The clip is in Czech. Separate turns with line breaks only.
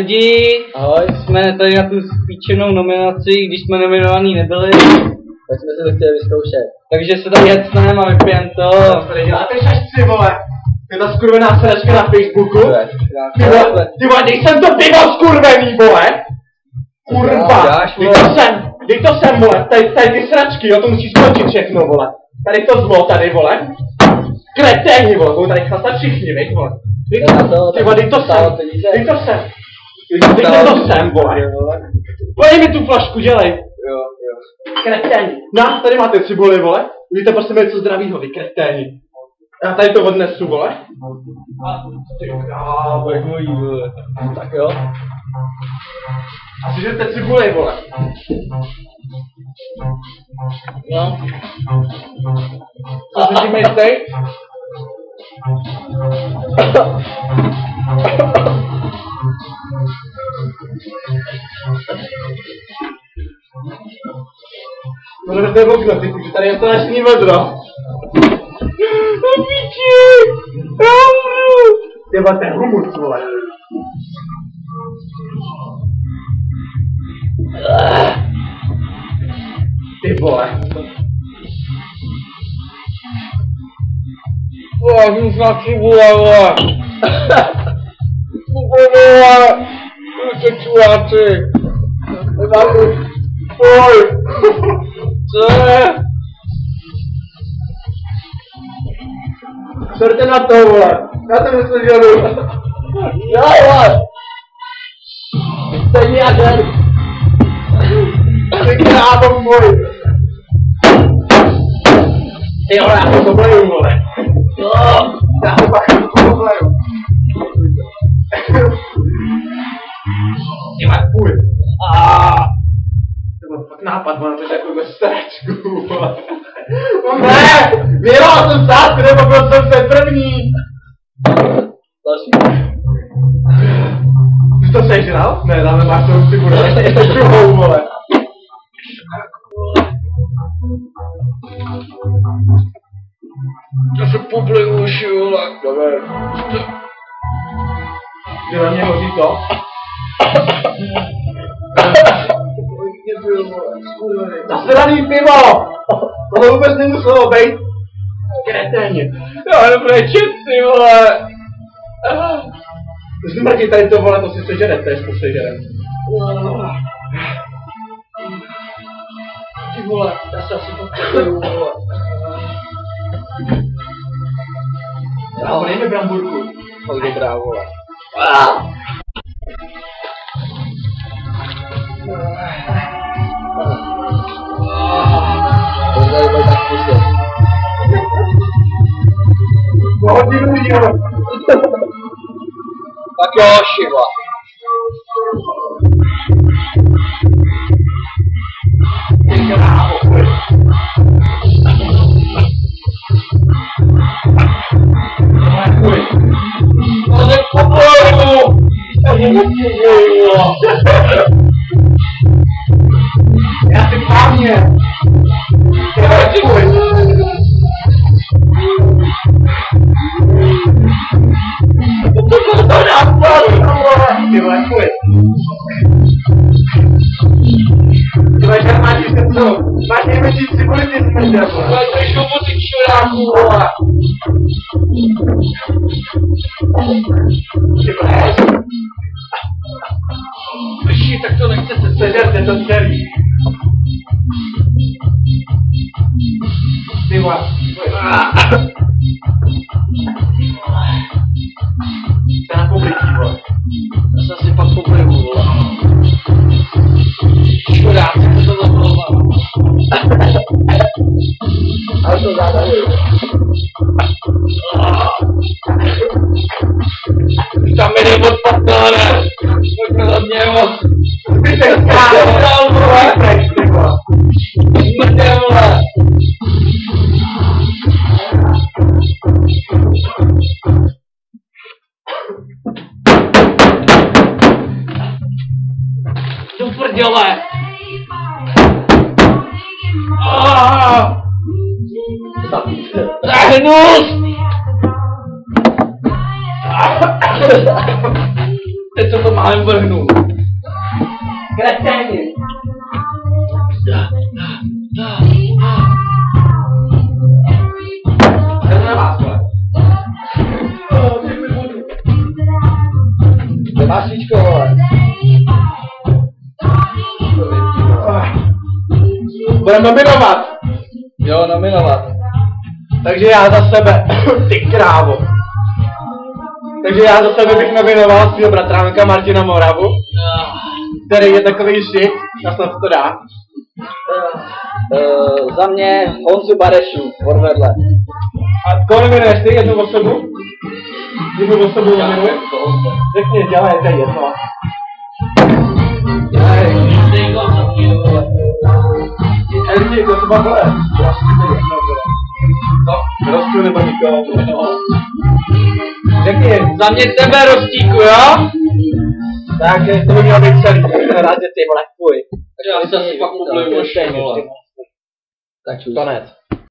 Lidi, ahoj, jsme tady na tu spíčenou nominaci, když jsme nominovaní nebyli,
tak jsme si to chtěli vyzkoušet.
Takže se tady hecneme a vypijem to.
Tady děláte šašci, vole. Je ta skurvená sračka na Facebooku. Ty vole, dej sem to pivo skurvený, vole. Kurva, dej to sem, vole. Tady ty sračky, jo, to musí skončit všechno, vole. Tady to zlo, tady, vole. Kreténi, vole, budou tady chlastat všichni, viď, vole. Ty vole, dej to sem, dej to sem. Dej to sem, vole. Dej mi tu flašku, dělej.
Jo.
Kreténi. No, tady máte cibuli, vole. Uvidíte prostě něco zdravýho, vy kreténi. Já tady to odnesu, vole.
Vole. Tak jo.
A si žerte cibuli, vole.
No.
Co si myslíte? Můžete okno, ty kuči, tady je strašný vedro. Piči! Já umřu! Těba, ten humus, vole. Ty vole.
Vole, jsem snad cibule, vole. Vole, ty čuláci.
Pojď!
Co je?
Srte na to, vole. Já to neslyšelu.
Jo, vole. Stejně jak jen.
Ty krávo můj. Ty vole, já to pobleju, vole.
Jo.
Já to pak pobleju. Ty vole, půj. To byl fakt nápad, vole, to je takovou stračku, vole. No ne! Vyhrál jsem sásky, nebo byl jsem se první!
Další.
Jsi to sežral? Ne, dáme máš to si bude. Druhou, vole.
Já se pobliju uši, vole.
Dobré. Že na mě hoří to? Zasraný pivo! Tohle vůbec nemuselo být. Kreténě.
Já dobré četci, vole.
Už mrti tady to, vole, to si sežerete, jestli sežerem.
Ty vole, já se asi potřebuju, vole.
Já nejme bramburku.
Fakt dobrá, vole. To tady bude tak pustit.
Hodinu díl.
Tak jo, šiva.
Ty krávo.
To je pobliju.
Já si plámě. Ty vole, fuj. Ty vole, že máš ještě co? Máš nejmenší cibuli, ty smrdě, vole.
Ale to je šupu, ty čuráku, vole.
Ty vole.
Vyši, tak to nechcete.
Sežerte to celý. Ty vole. To je na poblití, vole.
Já se asi pak pobliju, vole. Čuráci, to zavolává.
Ale to zádavuju.
Tam mi jde od partnera. Pojďme za mě, vole.
Ty se skále, vole. Preš, ty vole.
Smrdě, vole. Do prděle. Hnus! Teď co to má málem vrhnu.
Kreténi. Jdeme na vás, vole.
Kde máš svíčko, vole?
Budeme nominovat.
Jo, nominovat.
Takže já za sebe, ty krávo. Takže já za sebe bych nominoval svýho bratránka Martina Moravu, který je takový shit, a snad to dá.
Za mě Honzu Barešu, Vorvedle.
A koho nominuješ ty, jednu osobu? Jednu osobu nominuješ? Řekni, dělej, to je jedno. Lidi, kdo se bavuje? No, Rostku nebo nikoho. Řekni,
Za mě tebe, Rostíku, jo?
tak to by mělo být celý, rád, že ty vole, fuj.
Já se asi pak popleju, vole.
Tak čus.
Konec.